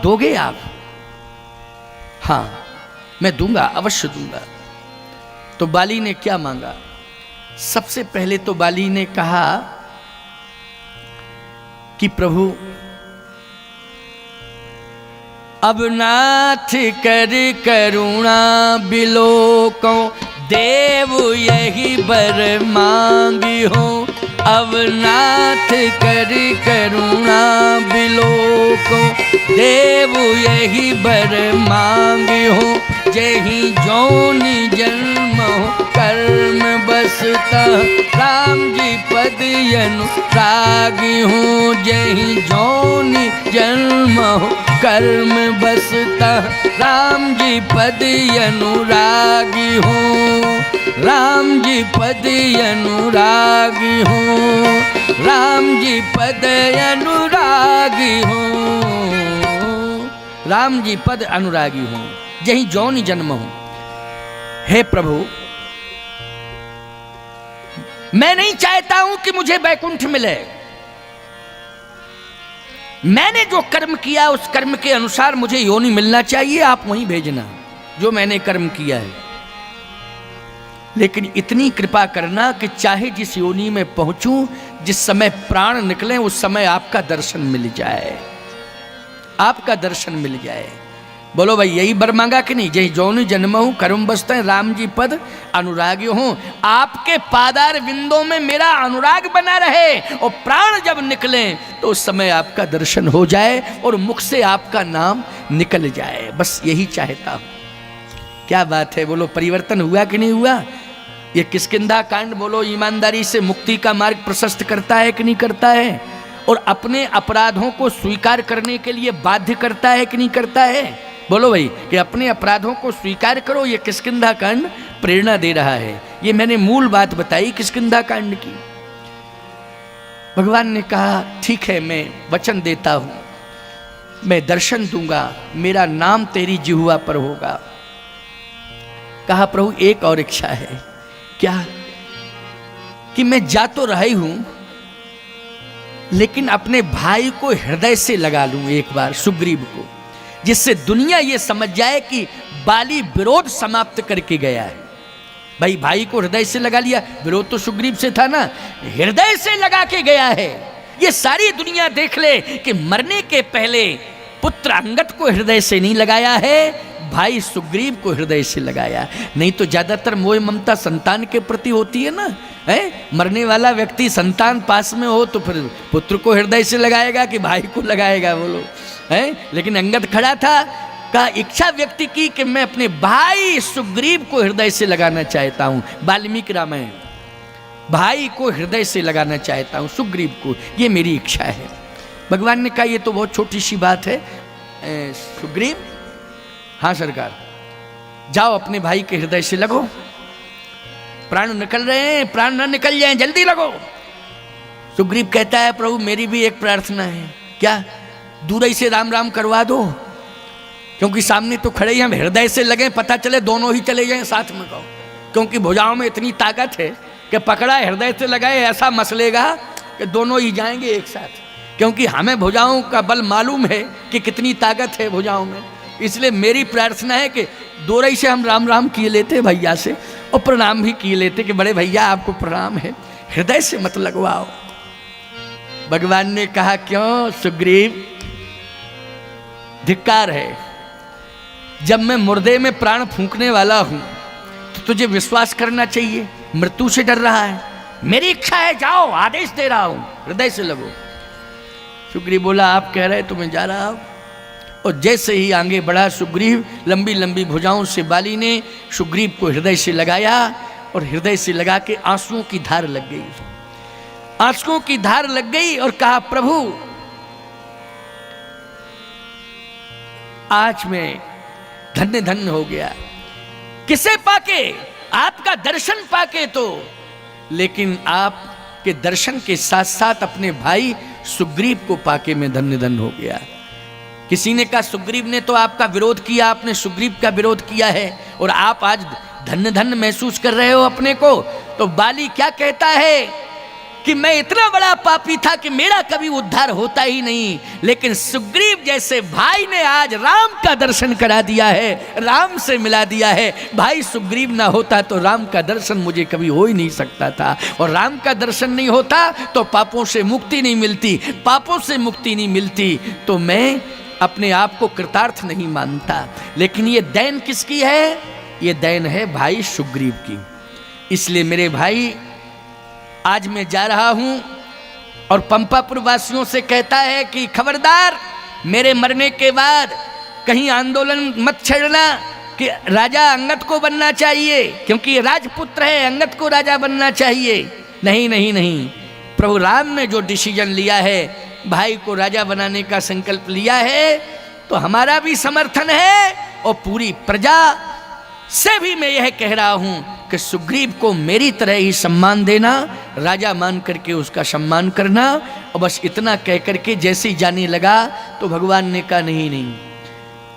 दोगे आप? हाँ मैं दूंगा, अवश्य दूंगा। तो बाली ने क्या मांगा? सबसे पहले तो बाली ने कहा कि प्रभु अब नाथ कर करुणा बिलोको, देव यही बर मांगी हो। अब नाथ कर करुणा बिलोको, देव यही बर मांगी हो। जही जोनि जन्म हो कर्म बसता, राम जी पद अनुरागी हूँ। जही जोनि जन्म हो कर्म बसता, राम जी पद अनुरागी हूँ। राम जी पद अनुरागी हूँ। राम जी पद अनुरागी हूँ। राम जी पद अनुरागी हूँ, यही जौनि जन्म हूँ। हे प्रभु, मैं नहीं चाहता हूं कि मुझे वैकुंठ मिले। मैंने जो कर्म किया उस कर्म के अनुसार मुझे योनि मिलना चाहिए, आप वहीं भेजना जो मैंने कर्म किया है। लेकिन इतनी कृपा करना कि चाहे जिस योनि में पहुंचूं, जिस समय प्राण निकले उस समय आपका दर्शन मिल जाए, आपका दर्शन मिल जाए। बोलो भाई, यही बर मांगा कि नहीं? जय जौनि जन्म हूँ कर्म बसते राम जी पद अनुरागी हूँ। आपके पादार बिंदों में मेरा अनुराग बना रहे और प्राण जब निकले तो उस समय आपका दर्शन हो जाए और मुख से आपका नाम निकल जाए, बस यही चाहता हूँ। क्या बात है, बोलो परिवर्तन हुआ कि नहीं हुआ? ये किष्किंधा कांड बोलो ईमानदारी से मुक्ति का मार्ग प्रशस्त करता है कि नहीं करता है? और अपने अपराधों को स्वीकार करने के लिए बाध्य करता है कि नहीं करता है? बोलो भाई कि अपने अपराधों को स्वीकार करो। ये किष्किंधा कांड प्रेरणा दे रहा है। ये मैंने मूल बात बताई किष्किंधा कांड की। भगवान ने कहा ठीक है, मैं वचन देता हूं, मैं दर्शन दूंगा, मेरा नाम तेरी जिह्वा पर होगा। कहा प्रभु एक और इच्छा है। क्या? कि मैं जा तो रही हूं लेकिन अपने भाई को हृदय से लगा लूं एक बार, सुग्रीव को, जिससे दुनिया ये समझ जाए कि बाली विरोध समाप्त करके गया है। भाई भाई को हृदय से लगा लिया, विरोध तो सुग्रीव से था ना, हृदय से लगा के गया है। ये सारी दुनिया देख ले कि मरने के पहले पुत्र अंगद को हृदय से नहीं लगाया है, भाई सुग्रीव को हृदय से लगाया। नहीं तो ज्यादातर मोह ममता संतान के प्रति होती है ना, है? मरने वाला व्यक्ति संतान पास में हो तो फिर पुत्र को हृदय से लगाएगा कि भाई को लगाएगा, बोलो है? लेकिन अंगद खड़ा था, का इच्छा व्यक्ति की कि मैं अपने भाई सुग्रीव को हृदय से लगाना चाहता हूं। वाल्मीकि रामायण, भाई को हृदय से लगाना चाहता हूं, सुग्रीव को, ये मेरी इच्छा है। भगवान ने कहा ये तो बहुत छोटी सी बात है सुग्रीव, हाँ सरकार, जाओ अपने भाई के हृदय से लगो, प्राण निकल रहे हैं, प्राण न निकल जाएं, जल्दी लगो। सुग्रीव कहता है प्रभु मेरी भी एक प्रार्थना है। क्या? दूर ही से राम राम करवा दो, क्योंकि सामने तो खड़े ही हम, हृदय से लगे, पता चले दोनों ही चले जाएं साथ में, कहो, क्योंकि भुजाओं में इतनी ताकत है कि पकड़ा हृदय से लगाए ऐसा मसलेगा कि दोनों ही जाएंगे एक साथ, क्योंकि हमें भुजाओं का बल मालूम है कि कितनी ताकत है भुजाओं में। इसलिए मेरी प्रार्थना है कि दोरई से हम राम राम किए लेते भैया से और प्रणाम भी किए लेते कि बड़े भैया आपको प्रणाम है, हृदय से मत लगवाओ। भगवान ने कहा क्यों सुग्रीव, धिक्कार है, जब मैं मुर्दे में प्राण फूंकने वाला हूं तो तुझे विश्वास करना चाहिए, मृत्यु से डर रहा है। मेरी इच्छा है, जाओ, आदेश दे रहा हूं, हृदय से लगो। सुग्रीव बोला आप कह रहे तो मैं जा रहा हूं। और जैसे ही आगे बढ़ा सुग्रीव, लंबी लंबी भुजाओं से बाली ने सुग्रीव को हृदय से लगाया और हृदय से लगा के आंसुओं की धार लग गई, आंसुओं की धार लग गई और कहा प्रभु आज मैं धन्य धन्य हो गया। किसे पाके? आपका दर्शन पाके तो, लेकिन आपके दर्शन के साथ साथ अपने भाई सुग्रीव को पाके मैं धन्य धन्य हो गया। किसी ने कहा सुग्रीव ने तो आपका विरोध किया, आपने सुग्रीव का विरोध किया है और आप आज धन्य धन्य महसूस कर रहे हो अपने को। तो बाली क्या कहता है कि मैं इतना बड़ा पापी था कि मेरा कभी उद्धार होता ही नहीं, लेकिन सुग्रीव जैसे भाई ने आज राम का दर्शन करा दिया है, राम से मिला दिया है। भाई सुग्रीव ना होता तो राम का दर्शन मुझे कभी हो ही नहीं सकता था, और राम का दर्शन नहीं होता तो पापों से मुक्ति नहीं मिलती, पापों से मुक्ति नहीं मिलती तो मैं अपने आप को कृतार्थ नहीं मानता। लेकिन ये दैन किसकी है? ये दैन है भाई सुग्रीव की। इसलिए मेरे भाई, आज मैं जा रहा हूं और पंपापुर वासियों से कहता है कि खबरदार, मेरे मरने के बाद कहीं आंदोलन मत छेड़ना कि राजा अंगद को बनना चाहिए, क्योंकि ये राजपुत्र है, अंगद को राजा बनना चाहिए। नहीं नहीं नहीं, प्रभु राम ने जो डिसीजन लिया है, भाई को राजा बनाने का संकल्प लिया है, तो हमारा भी समर्थन है, और पूरी प्रजा से भी मैं यह कह रहा हूं कि सुग्रीव को मेरी तरह ही सम्मान देना, राजा मान करके उसका सम्मान करना। और बस इतना कह करके जैसे ही जाने लगा तो भगवान ने कहा नहीं,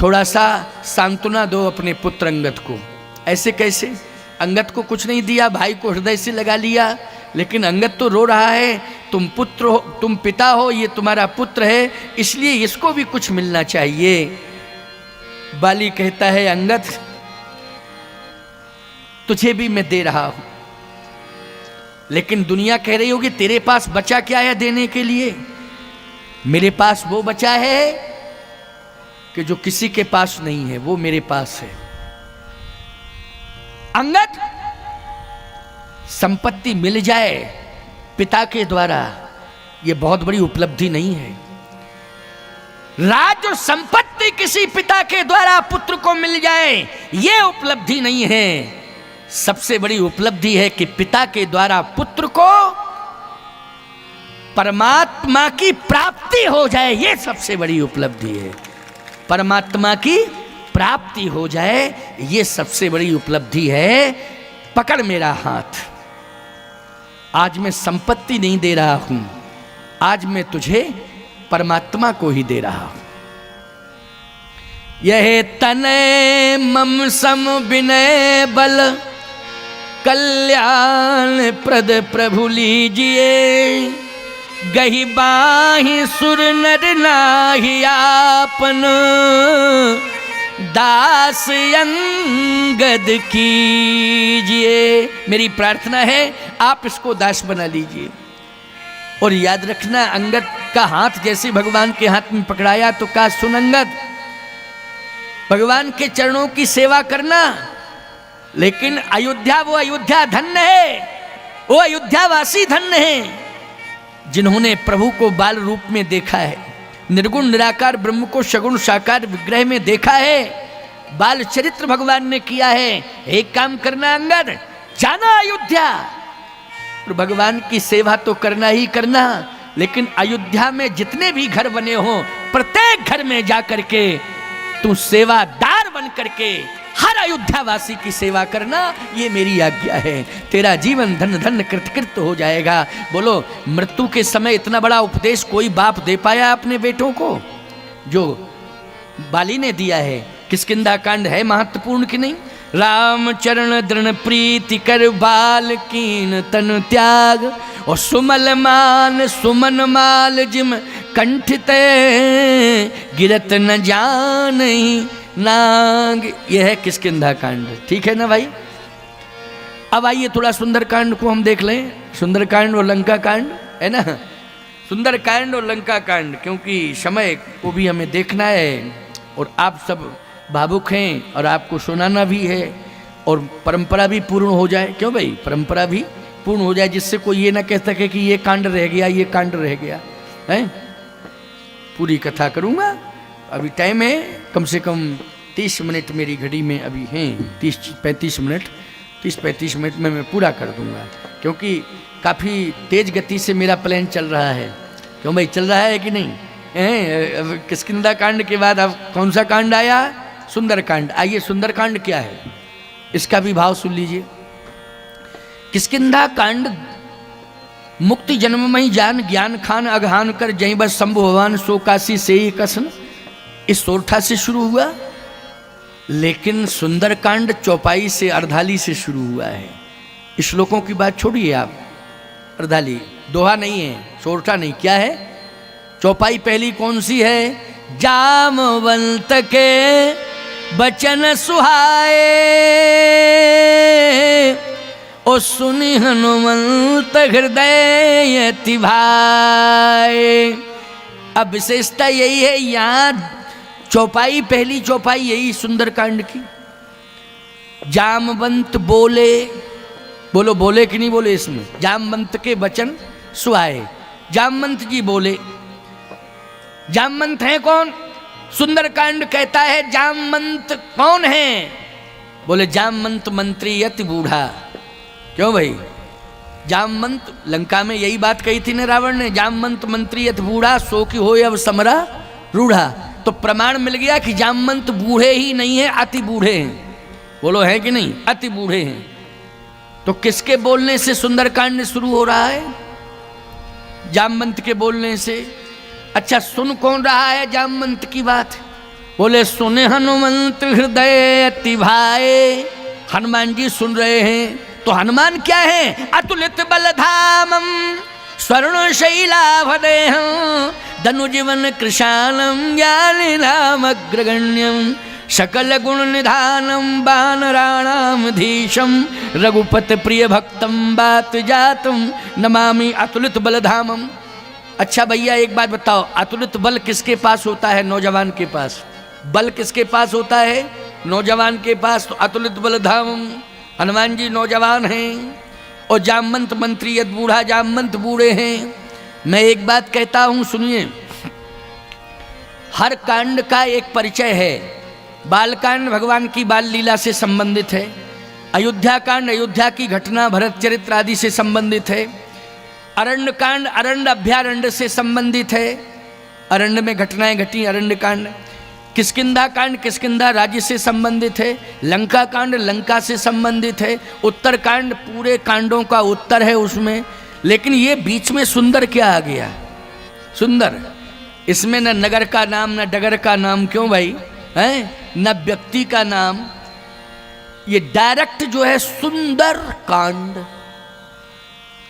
थोड़ा सा सांत्वना दो अपने पुत्र अंगद को। ऐसे कैसे? अंगद को कुछ नहीं दिया, भाई को हृदय से लगा लिया, लेकिन अंगद तो रो रहा है, तुम पुत्र हो, तुम पिता हो, ये तुम्हारा पुत्र है, इसलिए इसको भी कुछ मिलना चाहिए। बाली कहता है अंगद, तुझे भी मैं दे रहा हूं, लेकिन दुनिया कह रही होगी तेरे पास बचा क्या है देने के लिए? मेरे पास वो बचा है कि जो किसी के पास नहीं है, वो मेरे पास है। अंगद, संपत्ति मिल जाए पिता के द्वारा, यह बहुत बड़ी उपलब्धि नहीं है। राज और संपत्ति किसी पिता के द्वारा पुत्र को मिल जाए, यह उपलब्धि नहीं है। सबसे बड़ी उपलब्धि है कि पिता के द्वारा पुत्र को परमात्मा की प्राप्ति हो जाए, यह सबसे बड़ी उपलब्धि है। परमात्मा की प्राप्ति हो जाए, यह सबसे बड़ी उपलब्धि है। पकड़ मेरा हाथ, आज मैं संपत्ति नहीं दे रहा हूं, आज मैं तुझे परमात्मा को ही दे रहा हूं। यह तनय मम सम विनय बल, कल्याण प्रद प्रभु लीजिए, गही बाहि सुर नर नाहि आपन, दास अंगद कीजिए। मेरी प्रार्थना है आप इसको दास बना लीजिए। और याद रखना, अंगद का हाथ जैसे भगवान के हाथ में पकड़ाया तो कहा, सुन अंगद, भगवान के चरणों की सेवा करना, लेकिन अयोध्या, वो अयोध्या धन्य है, वो अयोध्यावासी धन्य है जिन्होंने प्रभु को बाल रूप में देखा है, निर्गुण निराकार ब्रह्म को सगुण साकार विग्रह में देखा है, बाल चरित्र भगवान ने किया है। एक काम करना अंगद, जाना अयोध्या, और भगवान की सेवा तो करना ही करना, लेकिन अयोध्या में जितने भी घर बने हों, प्रत्येक घर में जाकर के तू सेवादार बन करके हर अयोध्यावासी की सेवा करना, ये मेरी आज्ञा है। तेरा जीवन धन धन कृतकृत हो जाएगा। बोलो, मृत्यु के समय इतना बड़ा उपदेश कोई बाप दे पाया अपने बेटों को जो बाली ने दिया है? किष्किंधा कांड है महत्वपूर्ण कि नहीं? राम चरण दृढ़ प्रीति कर बाल कीन तन त्याग, और सुमल मान सुमन माल जिम कंठित गिरत न जान नाग। यह है किष्किंधा कांड, ठीक है ना भाई? अब आइए थोड़ा सुंदर कांड को हम देख लें। सुंदर कांड और लंका कांड है ना, सुंदर कांड और लंका कांड, क्योंकि समय को भी हमें देखना है और आप सब भावुक हैं और आपको सुनाना भी है, और परंपरा भी पूर्ण हो जाए। क्यों भाई? परंपरा भी पूर्ण हो जाए, जिससे कोई ये ना कह सके कि ये कांड रह गया, ये कांड रह गया है। पूरी कथा करूँगा। अभी टाइम है कम से कम 30 मिनट मेरी घड़ी में अभी हैं, 30-35 मिनट, 30-35 मिनट में मैं पूरा कर दूंगा, क्योंकि काफ़ी तेज गति से मेरा प्लान चल रहा है। क्यों भाई, चल रहा है कि नहीं? किष्किंधा कांड के बाद अब कौन सा कांड आया? सुंदर कांड। आइए, सुंदर कांड क्या है इसका भी भाव सुन लीजिए। किष्किंधा कांड, मुक्ति जन्ममयी जान ज्ञान खान अगहान कर जहीं बस शंभु भगवान सो काशी से ही कसन, इस सोरठा से शुरू हुआ। लेकिन सुंदरकांड चौपाई से अर्धाली से शुरू हुआ है। श्लोकों की बात छोड़िए आप, अर्धाली दोहा नहीं है, सोरठा नहीं, क्या है? चौपाई पहली कौन सी है? जामवंत के बचन सुहाए, ओ सुनि हनुमंत हृदय अति भाए। अब विशेषता यही है, यहाँ चौपाई पहली चौपाई यही सुंदरकांड की। जामवंत बोले, बोलो बोले कि नहीं बोले इसमें? जामवंत के वचन सुहाए, जामवंत जी बोले। जामवंत है कौन? सुंदरकांड कहता है जामवंत कौन है? बोले जामवंत मंत्री अति बूढ़ा। क्यों भाई? जामवंत लंका में यही बात कही थी ना रावण ने, जामवंत मंत्री अति बूढ़ा, सो की हो अब समरा रूढ़ा। तो प्रमाण मिल गया कि जामवंत बूढ़े ही नहीं है, अति बूढ़े हैं। बोलो है कि नहीं? अति बूढ़े हैं। तो किसके बोलने से सुंदरकांड शुरू हो रहा है? जामवंत के बोलने से। अच्छा, सुन कौन रहा है जामवंत की बात? बोले सुने हनुमंत हृदय अति भाए। हनुमान जी सुन रहे हैं। तो हनुमान क्या है? अतुलित बलधामम स्वर्ण शैलाभदेहं धनुजीवन कृशालम ज्ञानिनामग्रगण्यम सकल गुण निधानम वानराणाम धीशम रघुपति प्रिय भक्तम बात जातम नमामि अतुलित बलधामम। अच्छा भैया एक बात बताओ, अतुलित बल किसके पास होता है? नौजवान के पास। बल किसके पास होता है? नौजवान के पास। तो अतुलित बलधामम, हनुमान जी नौजवान हैं और जामवंत मंत्री यद बूढ़ा, जामवंत बूढ़े हैं। मैं एक बात कहता हूं, सुनिए। हर कांड का एक परिचय है। बालकांड भगवान की बाल लीला से संबंधित है। अयोध्या कांड अयोध्या की घटना, भरत चरित्र आदि से संबंधित है। अरण्य कांड अरण्य अभ्यारण्य से संबंधित है, अरण्य में घटनाएं घटी, अरण्य कांड। किष्किंधा कांड किष्किंधा राज्य से संबंधित है। लंका कांड लंका से संबंधित है। उत्तर कांड पूरे कांडों का उत्तर है उसमें। लेकिन ये बीच में सुंदर क्या आ गया? सुंदर, इसमें न नगर का नाम न डगर का नाम। क्यों भाई? हैं? न व्यक्ति का नाम। ये डायरेक्ट जो है सुंदर कांड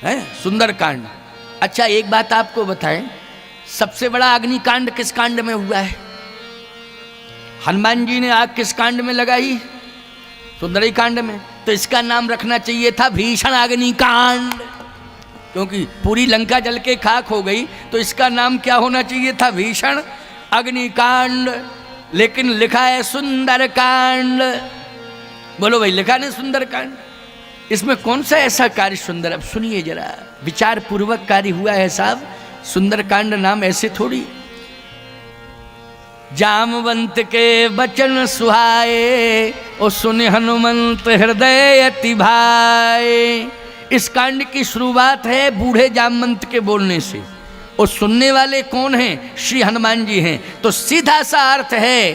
है, सुंदर कांड। अच्छा एक बात आपको बताएं, सबसे बड़ा अग्निकांड किस कांड में हुआ है? हनुमान जी ने आग किस कांड में लगाई? सुंदरी कांड में। तो इसका नाम रखना चाहिए था भीषण अग्निकांड, क्योंकि पूरी लंका जल के खाक हो गई। तो इसका नाम क्या होना चाहिए था? भीषण अग्निकांड। लेकिन लिखा है सुंदरकांड। बोलो भाई, लिखा नहीं सुंदरकांड? इसमें कौन सा ऐसा कार्य सुंदर? अब सुनिए जरा, विचार पूर्वक कार्य हुआ है साहब। सुंदरकांड नाम ऐसे थोड़ी। जामवंत के बचन सुहाए, ओ सुन हनुमंत हृदय अति भाए। इस कांड की शुरुआत है बूढ़े जामवंत के बोलने से। और सुनने वाले कौन हैं? श्री हनुमान जी हैं। तो सीधा सा अर्थ है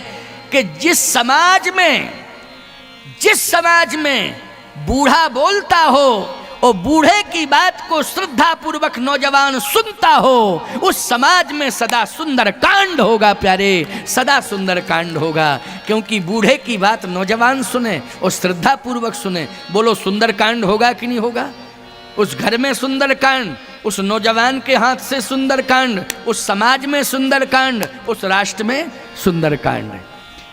कि जिस समाज में बूढ़ा बोलता हो और बूढ़े की बात को श्रद्धा पूर्वक नौजवान सुनता हो, उस समाज में सदा सुंदर कांड होगा प्यारे, सदा सुंदर कांड होगा। क्योंकि बूढ़े की बात नौजवान सुने और श्रद्धा पूर्वक सुने। बोलो सुंदर कांड होगा कि नहीं होगा? उस घर में सुंदर कांड, उस नौजवान के हाथ से सुंदर कांड, उस समाज में सुंदर कांड, उस राष्ट्र में सुंदर कांड।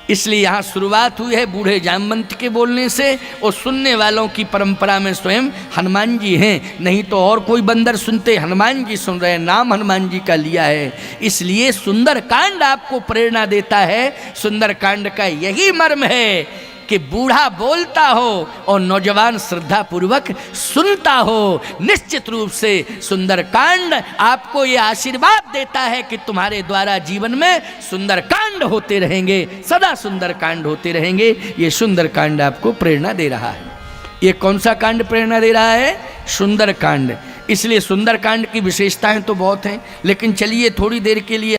इसलिए यहाँ शुरुआत हुई है बूढ़े जामवंत के बोलने से। और सुनने वालों की परंपरा में स्वयं हनुमान जी हैं, नहीं तो और कोई बंदर सुनते। हनुमान जी सुन रहे हैं, नाम हनुमान जी का लिया है। इसलिए सुंदर कांड आपको प्रेरणा देता है। सुंदर कांड का यही मर्म है कि बूढ़ा बोलता हो और नौजवान श्रद्धा पूर्वक सुनता हो। निश्चित रूप से सुंदर कांड आपको ये आशीर्वाद देता है कि तुम्हारे द्वारा जीवन में सुंदर कांड होते रहेंगे, सदा सुंदर कांड होते रहेंगे। ये सुंदर कांड आपको प्रेरणा दे रहा है। ये कौन सा कांड प्रेरणा दे रहा है? सुंदर कांड। इसलिए सुंदर कांड की विशेषताएं तो बहुत हैं, लेकिन चलिए थोड़ी देर के लिए